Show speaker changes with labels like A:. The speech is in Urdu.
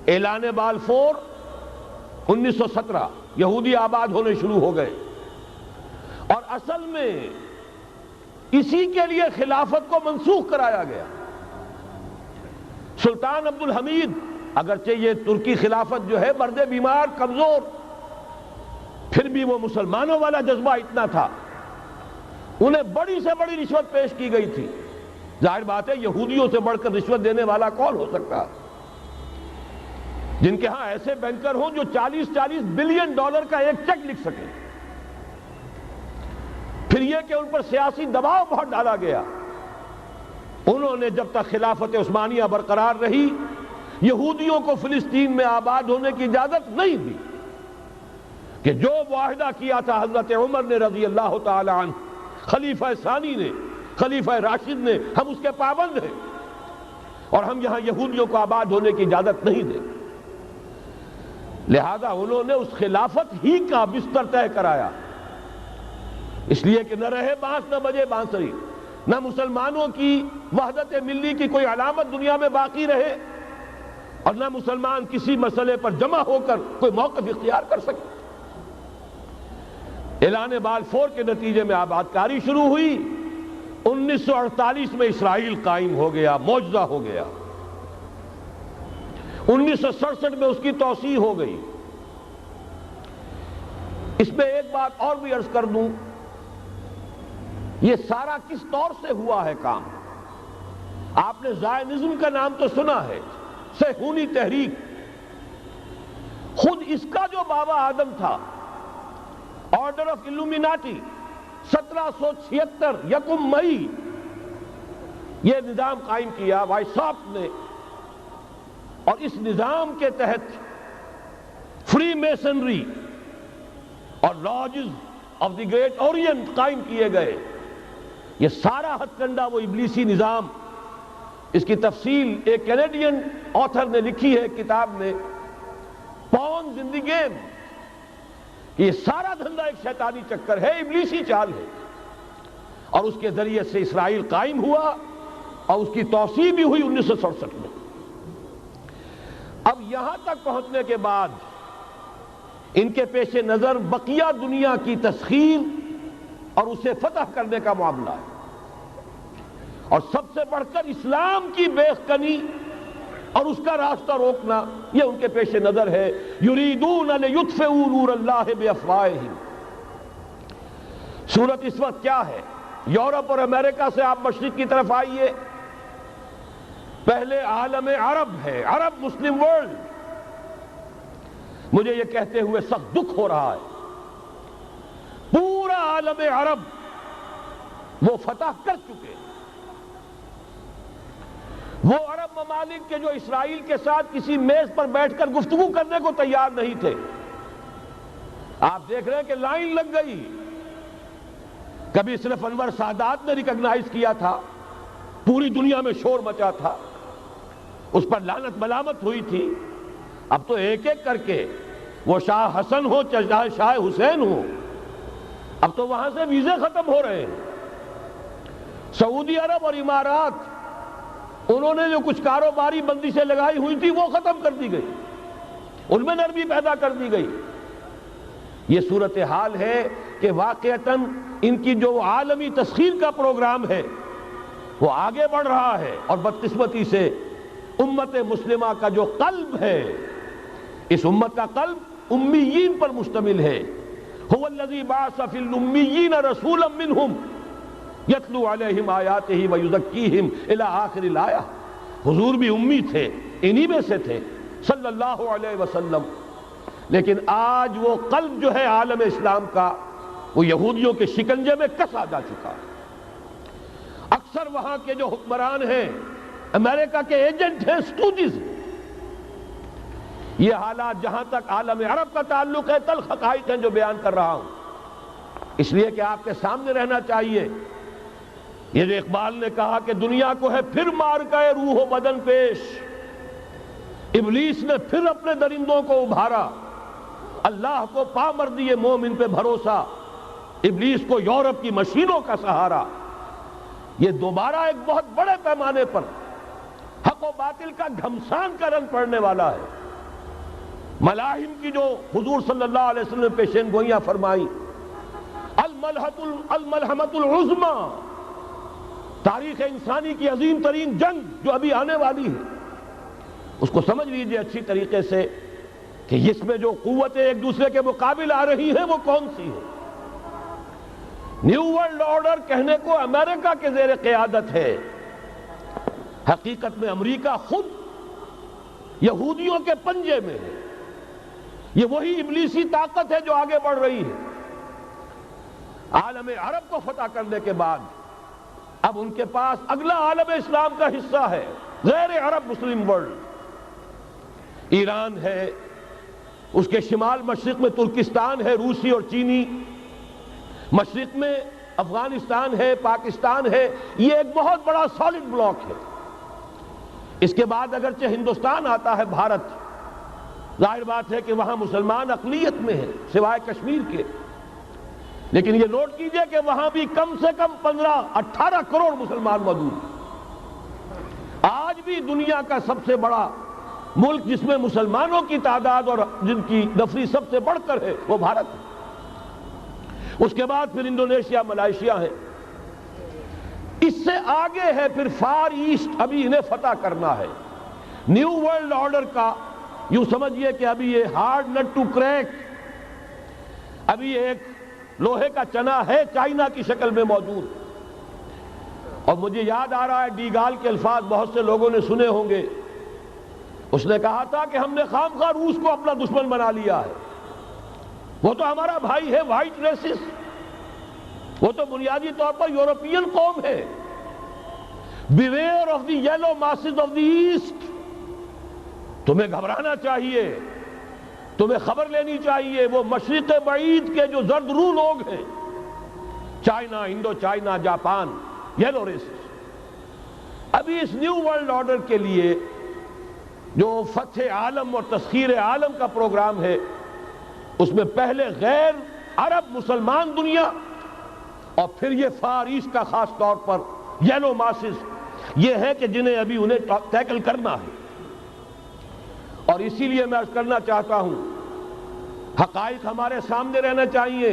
A: اعلان بالفور 1917 یہودی آباد ہونے شروع ہو گئے، اور اصل میں اسی کے لیے خلافت کو منسوخ کرایا گیا۔ سلطان عبد الحمید، اگرچہ یہ ترکی خلافت جو ہے مرد بیمار کمزور، پھر بھی وہ مسلمانوں والا جذبہ اتنا تھا، انہیں بڑی سے بڑی رشوت پیش کی گئی تھی۔ ظاہر بات ہے یہودیوں سے بڑھ کر رشوت دینے والا کون ہو سکتا، جن کے ہاں ایسے بینکر ہوں جو 40 بلین ڈالر کا ایک چیک لکھ سکیں۔ پھر یہ کہ ان پر سیاسی دباؤ بہت ڈالا گیا، انہوں نے جب تک خلافت عثمانیہ برقرار رہی یہودیوں کو فلسطین میں آباد ہونے کی اجازت نہیں دی، کہ جو معاہدہ کیا تھا حضرت عمر نے رضی اللہ تعالی عنہ، خلیفہ ثانی نے، خلیفہ راشد نے، ہم اس کے پابند ہیں اور ہم یہاں یہودیوں کو آباد ہونے کی اجازت نہیں دیں۔ لہذا انہوں نے اس خلافت ہی کا بستر طے کرایا، اس لیے کہ نہ رہے بانس نہ بجے بانسری، نہ مسلمانوں کی وحدت ملی کی کوئی علامت دنیا میں باقی رہے، اور نہ مسلمان کسی مسئلے پر جمع ہو کر کوئی موقف اختیار کر سکے۔ اعلان بالفور کے نتیجے میں آباد کاری شروع ہوئی، 1948 میں اسرائیل قائم ہو گیا، معجزہ ہو گیا، 1967 میں اس کی توسیع ہو گئی۔ اس میں ایک بات اور بھی عرض کر دوں، یہ سارا کس طور سے ہوا ہے کام؟ آپ نے زائنزم کا نام تو سنا ہے، صہیونی تحریک، خود اس کا جو بابا آدم تھا، آرڈر آف الومیناٹی، 1776 یکم مئی یہ نظام قائم کیا وائساپ نے، اور اس نظام کے تحت فری میسنری اور lodges of the great Orient قائم کیے گئے۔ یہ سارا ہتھ کنڈا وہ ابلیسی نظام، اس کی تفصیل ایک کینیڈین آتھر نے لکھی ہے کتاب میں، پونز ان دی گیم، کہ یہ سارا دھندا ایک شیطانی چکر ہے، ابلیسی چال ہے، اور اس کے ذریعے سے اسرائیل قائم ہوا اور اس کی توسیع بھی ہوئی 1967 میں۔ اب یہاں تک پہنچنے کے بعد ان کے پیش نظر بقیہ دنیا کی تسخیر اور اسے فتح کرنے کا معاملہ ہے، اور سب سے بڑھ کر اسلام کی بیخکنی اور اس کا راستہ روکنا، یہ ان کے پیش نظر ہے۔ یریدون لیطفئوا نور اللہ بافواہہم۔ صورت اس وقت کیا ہے؟ یورپ اور امریکہ سے آپ مشرق کی طرف آئیے، پہلے عالم عرب ہے، عرب مسلم ورلڈ۔ مجھے یہ کہتے ہوئے سخت دکھ ہو رہا ہے، پورا عالم عرب وہ فتح کر چکے، وہ عرب ممالک کے جو اسرائیل کے ساتھ کسی میز پر بیٹھ کر گفتگو کرنے کو تیار نہیں تھے، آپ دیکھ رہے ہیں کہ لائن لگ گئی۔ کبھی صرف انور سادات نے ریکگنائز کیا تھا، پوری دنیا میں شور مچا تھا، اس پر لعنت ملامت ہوئی تھی، اب تو ایک ایک کر کے وہ شاہ حسن ہو چاہے شاہ حسین ہو، اب تو وہاں سے ویزے ختم ہو رہے ہیں۔ سعودی عرب اور امارات، انہوں نے جو کچھ کاروباری بندشیں لگائی ہوئی تھی وہ ختم کر دی گئی، ان میں نرمی پیدا کر دی گئی۔ یہ صورتحال ہے کہ واقعتاً ان کی جو عالمی تسخیر کا پروگرام ہے وہ آگے بڑھ رہا ہے، اور بدقسمتی سے امت مسلمہ کا جو قلب ہے، اس امت کا قلب امیین پر مشتمل ہے۔ هو الذی بعث فی الامیین رسولا منہم یتلو علیہم آیاتہ ویزکیہم الی آخر الآیہ۔ حضور بھی امی تھے، انہی میں سے تھے صلی اللہ علیہ وسلم، لیکن آج وہ قلب جو ہے عالم اسلام کا وہ یہودیوں کے شکنجے میں کسا جا چکا ہے۔ اکثر وہاں کے جو حکمران ہیں، امریکہ کے ایجنٹ ہیں، سٹوجز۔ یہ حالات جہاں تک عالم عرب کا تعلق ہے تلخ حقائق ہیں جو بیان کر رہا ہوں، اس لیے کہ آپ کے سامنے رہنا چاہیے۔ یہ جو اقبال نے کہا کہ دنیا کو ہے پھر مار گئے روح و بدن پیش، ابلیس نے پھر اپنے درندوں کو ابھارا، اللہ کو پا مر دیے مومن پہ بھروسہ، ابلیس کو یورپ کی مشینوں کا سہارا۔ یہ دوبارہ ایک بہت بڑے پیمانے پر حق و باطل کا گھمسان کا رنگ پڑنے والا ہے۔ ملاحم کی جو حضور صلی اللہ علیہ وسلم نے پیشین گوئیاں فرمائی، الملحمۃ العظمیٰ، تاریخ انسانی کی عظیم ترین جنگ جو ابھی آنے والی ہے، اس کو سمجھ لیجئے اچھی طریقے سے کہ اس میں جو قوتیں ایک دوسرے کے مقابل آ رہی ہیں وہ کون سی ہیں۔ نیو ورلڈ آرڈر کہنے کو امریکہ کے زیر قیادت ہے، حقیقت میں امریکہ خود یہودیوں کے پنجے میں ہے۔ یہ وہی ابلیسی طاقت ہے جو آگے بڑھ رہی ہے۔ عالم عرب کو فتح کرنے کے بعد اب ان کے پاس اگلا عالم اسلام کا حصہ ہے، غیر عرب مسلم ورلڈ۔ ایران ہے، اس کے شمال مشرق میں ترکستان ہے، روسی اور چینی، مشرق میں افغانستان ہے، پاکستان ہے۔ یہ ایک بہت بڑا سالڈ بلاک ہے۔ اس کے بعد اگرچہ ہندوستان آتا ہے، بھارت، ظاہر بات ہے کہ وہاں مسلمان اقلیت میں ہے سوائے کشمیر کے، لیکن یہ نوٹ کیجئے کہ وہاں بھی کم سے کم 18 کروڑ مسلمان موجود ہیں۔ آج بھی دنیا کا سب سے بڑا ملک جس میں مسلمانوں کی تعداد اور جن کی نفری سب سے بڑھ کر ہے وہ بھارت ہے۔ اس کے بعد پھر انڈونیشیا، ملائیشیا ہے، اس سے آگے ہے پھر فار ایسٹ، ابھی انہیں فتح کرنا ہے۔ نیو ورلڈ آرڈر کا یوں سمجھئے کہ ابھی یہ ہارڈ نٹ ٹو کریک، ابھی ایک لوہے کا چنا ہے چائنا کی شکل میں موجود۔ اور مجھے یاد آ رہا ہے ڈی گال کے الفاظ بہت سے لوگوں نے سنے ہوں گے، اس نے کہا تھا کہ ہم نے خام خواہ روس کو اپنا دشمن بنا لیا ہے، وہ تو ہمارا بھائی ہے، وائٹ ریسس، وہ تو بنیادی طور پر یورپین قوم ہے۔ Beware of the yellow masses of the east, تمہیں گھبرانا چاہیے، تمہیں خبر لینی چاہیے، وہ مشرق بعید کے جو زرد رو لوگ ہیں، China, Indo China, Japan, yellow races. ابھی اس نیو ورلڈ آرڈر کے لیے جو فتح عالم اور تسخیر عالم کا پروگرام ہے، اس میں پہلے غیر عرب مسلمان دنیا اور پھر یہ فار ایسٹ کا خاص طور پر یلو ماسز، یہ ہے کہ جنہیں ابھی انہیں ٹیکل کرنا ہے۔ اور اسی لیے میں عرض کرنا چاہتا ہوں، حقائق ہمارے سامنے رہنا چاہیے۔